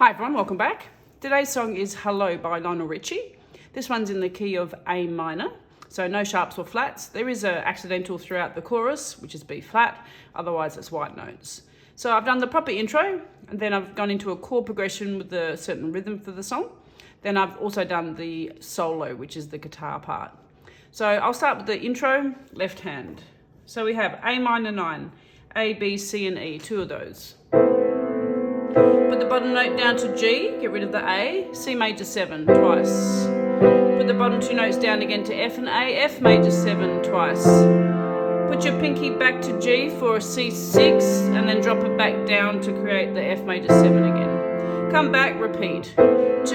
Hi everyone, welcome back. Today's song is Hello by Lionel Richie. This one's in the key of A minor, so no sharps or flats. There is an accidental throughout the chorus, which is B flat, otherwise it's white notes. So I've done the proper intro, and then I've gone into a chord progression with a certain rhythm for the song. Then I've also done the solo, which is the guitar part. So I'll start with the intro, left hand. So we have A minor 9, A, B, C and E, two of those. Put the bottom note down to G, get rid of the A, C major 7 twice. Put the bottom two notes down again to F and A, F major 7 twice. Put your pinky back to G for a C6 and then drop it back down to create the F major 7 again. Come back, repeat. 2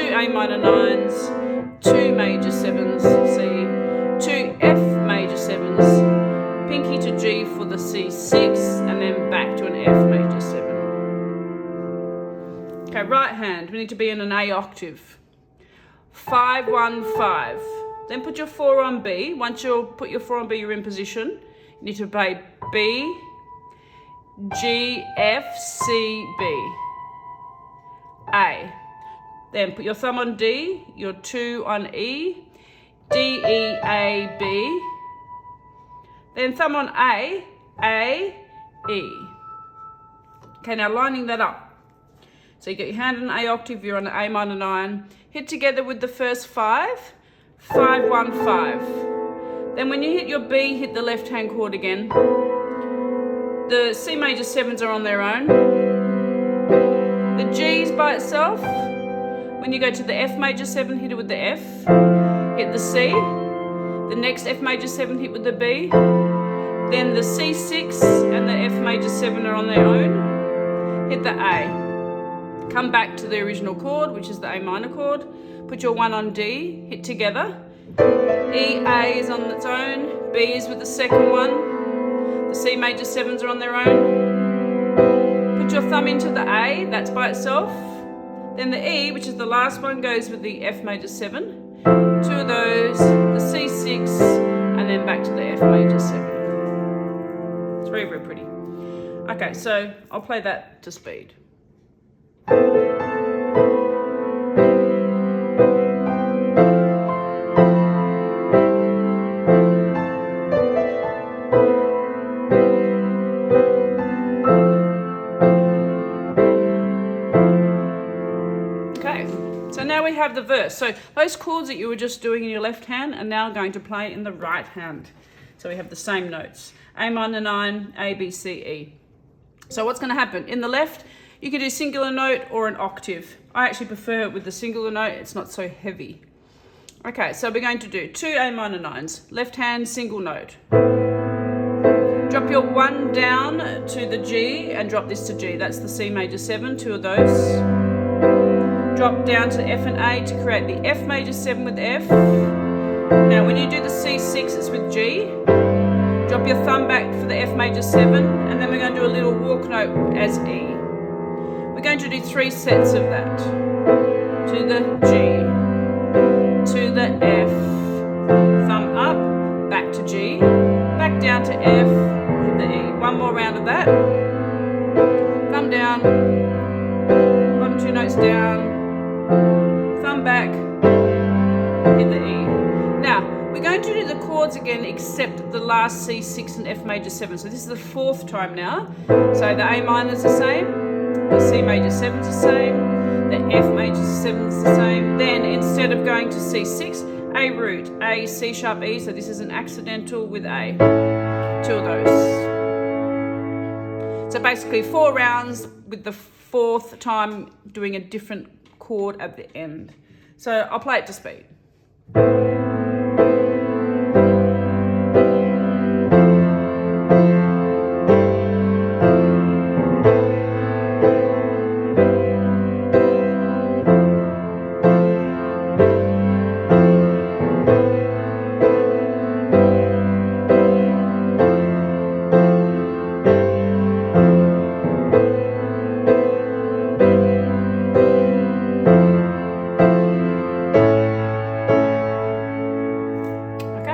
A minor 9s, 2 major 7s, C, 2 F major 7s, pinky to G for the C6 and then back to an F major 7. Okay, right hand, we need to be in an A octave. 5, 1, 5. Then put your 4 on B. Once you put your 4 on B, you're in position. You need to play B, G, F, C, B, A. Then put your thumb on D, your 2 on E, D, E, A, B. Then thumb on A, E. Okay, now lining that up. So you get your hand on A octave, you're on A minor 9. Hit together with the first 5, 5, 1, 5. Then when you hit your B, hit the left hand chord again. The C major 7s are on their own. The G's by itself. When you go to the F major 7, hit it with the F. Hit the C. The next F major 7, hit with the B. Then the C6 and the F major 7 are on their own. Hit the A. Come back to the original chord, which is the A minor chord. Put your 1 on D, hit together. E, A is on its own. B is with the second one. The C major 7s are on their own. Put your thumb into the A, that's by itself. Then the E, which is the last one, goes with the F major 7. 2 of those, the C6, and then back to the F major 7. It's very, very pretty. Okay, so I'll play that to speed. So now we have the verse. So those chords that you were just doing in your left hand are now going to play in the right hand. So we have the same notes. A minor 9, A, B, C, E. So what's going to happen? In the left, you can do singular note or an octave. I actually prefer it with the singular note. It's not so heavy. Okay, so we're going to do 2 A minor 9s. Left hand, single note. Drop your 1 down to the G and drop this to G. That's the C major 7, 2 of those. Drop down to F and A to create the F major 7 with F. Now when you do the C6, it's with G. Drop your thumb back for the F major 7, and then we're going to do a little walk note as E. We're going to do 3 sets of that. To the G, to the F, thumb up, back to G, back down to F, hit the E. One more round of that. Thumb down, bottom 2 notes down, thumb back, hit the E. Now, we're going to do the chords again except the last C6 and F major 7. So this is the 4th time now. So the A minor is the same, the C major 7 is the same, the F major 7 is the same. Then instead of going to C6, A root, A, C sharp, E. So this is an accidental with A. 2 of those. So basically 4 rounds with the 4th time doing a different chord at the end. So I'll play it to speed.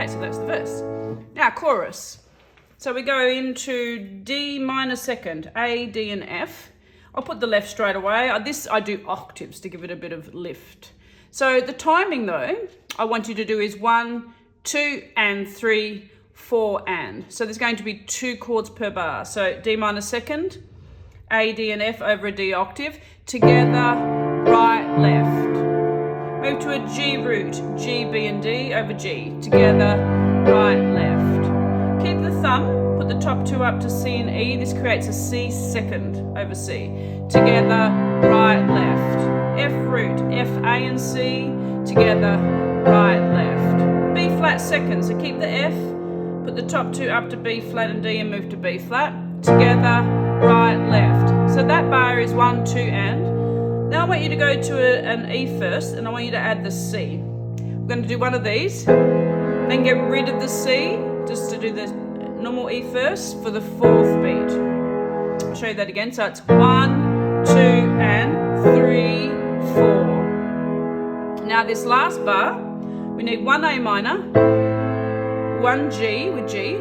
So that's the verse. Now chorus. So we go into D minor 2nd, A, D and F. I'll put the left straight away. This I do octaves to give it a bit of lift. So the timing though, I want you to do is 1, 2, and 3, 4, and. So there's going to be 2 chords per bar. So D minor second, A, D, and F over a D octave, together, right, left. Move to a G root, G, B, and D over G, together, right, left. Keep the thumb, put the top 2 up to C and E. This creates a C second over C, together, right, left. F root, F, A, and C, together, right, left. B flat second, so keep the F, put the top 2 up to B flat and D and move to B flat, together, right, left. So that bar is 1, 2, and. Now I want you to go to an E first, and I want you to add the C. We're going to do one of these, then get rid of the C, just to do the normal E first for the 4th beat. I'll show you that again. So it's 1, 2, and 3, 4. Now this last bar, we need 1 A minor, 1 G with G,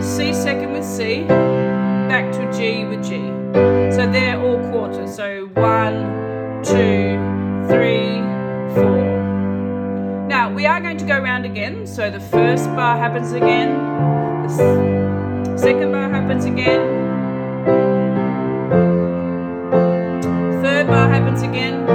C second with C, back to G with G. So they're all quarters. So 1, 2, 3, 4. Now we are going to go round again. So the first bar happens again, the second bar happens again, third bar happens again.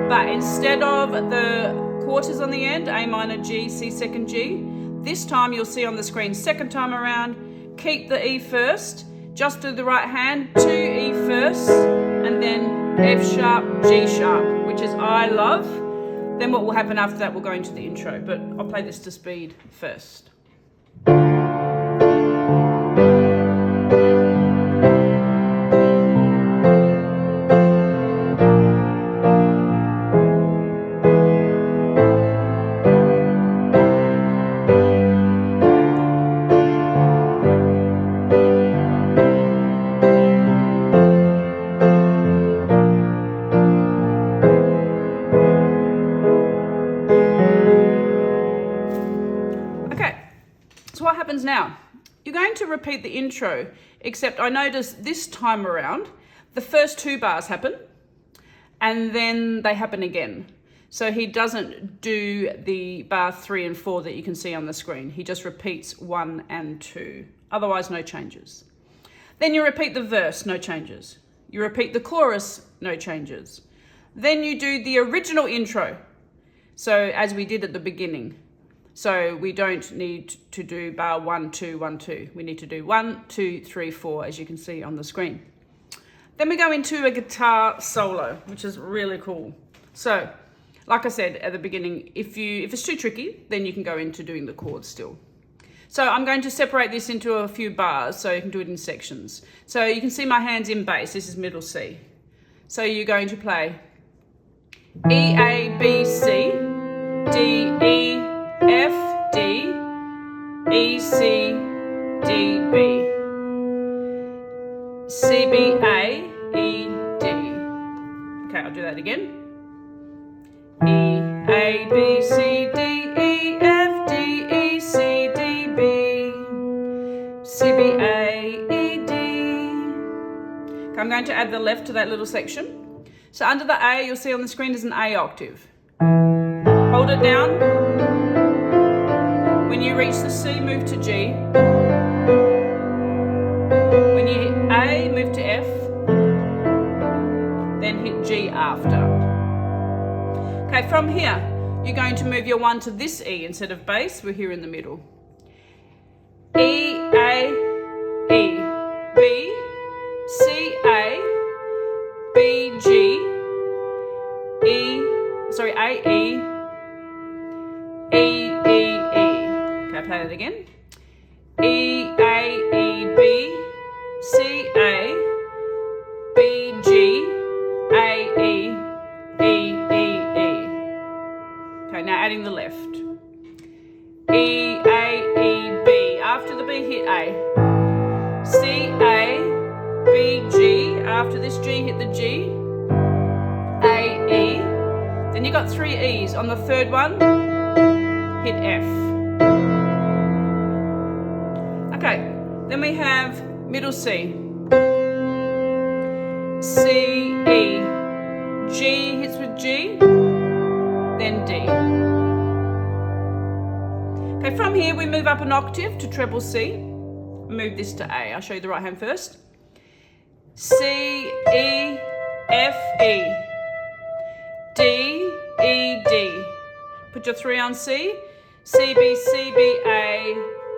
But instead of the quarters on the end, A minor, G, C second, G, this time you'll see on the screen, second time around, keep the E first, just do the right hand, 2 E first, and then F sharp, G sharp, which is I love. Then what will happen after that, we'll go into the intro, but I'll play this to speed first. So what happens now? You're going to repeat the intro, except I noticed this time around, the first 2 bars happen, and then they happen again. So he doesn't do the bar 3 and 4 that you can see on the screen. He just repeats 1 and 2. Otherwise, no changes. Then you repeat the verse, no changes. You repeat the chorus, no changes. Then you do the original intro. So as we did at the beginning. So we don't need to do bar 1, 2, 1, 2. We need to do 1, 2, 3, 4, as you can see on the screen. Then we go into a guitar solo, which is really cool. So, like I said at the beginning, if it's too tricky, then you can go into doing the chords still. So I'm going to separate this into a few bars so you can do it in sections. So you can see my hands in bass. This is middle C. So you're going to play E, A, B, C, D, E, F, D, E, C, D, B, C, B, A, E, D. Okay, I'll do that again. E, A, B, C, D, E, F, D, E, C, D, B, C, B, A, E, D. Okay, I'm going to add the left to that little section. So under the A, you'll see on the screen there's an A octave. Hold it down. When you reach the C, move to G. When you hit A, move to F. Then hit G after. Okay, from here, you're going to move your 1 to this E instead of bass. We're here in the middle. E, A, E, B, C, A, B, G, A, E, E, E, E. Okay, play that again. E, A, E, B, C, A, B, G, A, E, E, E, E. Okay, now adding the left. E, A, E, B. After the B, hit A. C, A, B, G. After this G, hit the G. A, E. Then you got 3 E's. On the third one, hit F. Okay, then we have middle C. C, E. G hits with G, then D. Okay, from here we move up an octave to treble C. Move this to A. I'll show you the right hand first. C, E, F, E. D, E, D. Put your 3 on C. C, B, C, B, A,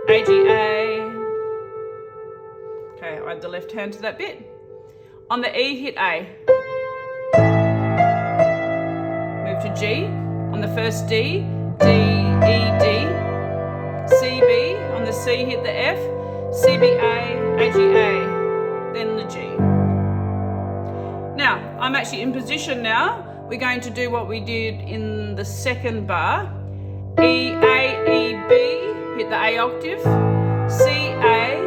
A, G, A. Okay, I'll add the left hand to that bit. On the E, hit A. Move to G. On the first D, D, E, D. C, B. On the C, hit the F. C, B, A, A, G, A. Then the G. Now, I'm actually in position now. We're going to do what we did in the second bar. E, A, E, B, hit the A octave. C, A,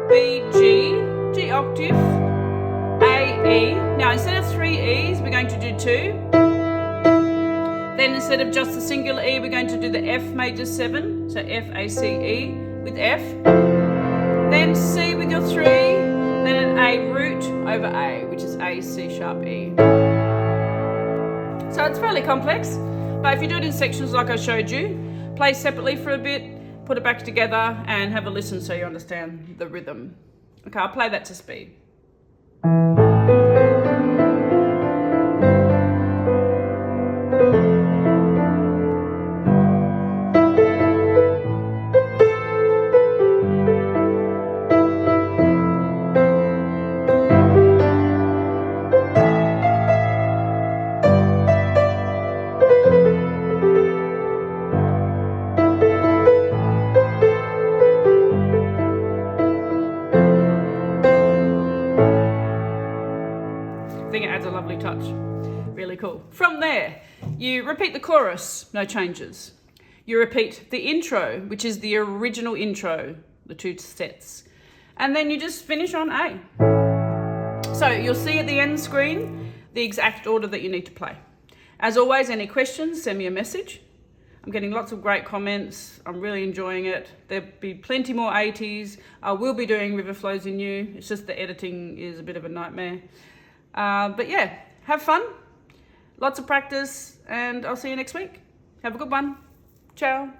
B, G, G octave, A, E. Now, instead of 3 E's, we're going to do 2. Then instead of just the singular E, we're going to do the F major 7. So F, A, C, E with F. Then C with your 3. Then an A root over A, which is A, C sharp, E. So it's fairly complex, but if you do it in sections like I showed you, play separately for a bit, put it back together and have a listen so you understand the rhythm. Okay, I'll play that to speed. I think it adds a lovely touch. Really cool. From there, you repeat the chorus, no changes. You repeat the intro, which is the original intro, the 2 sets. And then you just finish on A. So you'll see at the end screen the exact order that you need to play. As always, any questions, send me a message. I'm getting lots of great comments. I'm really enjoying it. There'll be plenty more 80s. I will be doing River Flows in You. It's just the editing is a bit of a nightmare. But yeah, have fun, lots of practice, and I'll see you next week. Have a good one. Ciao.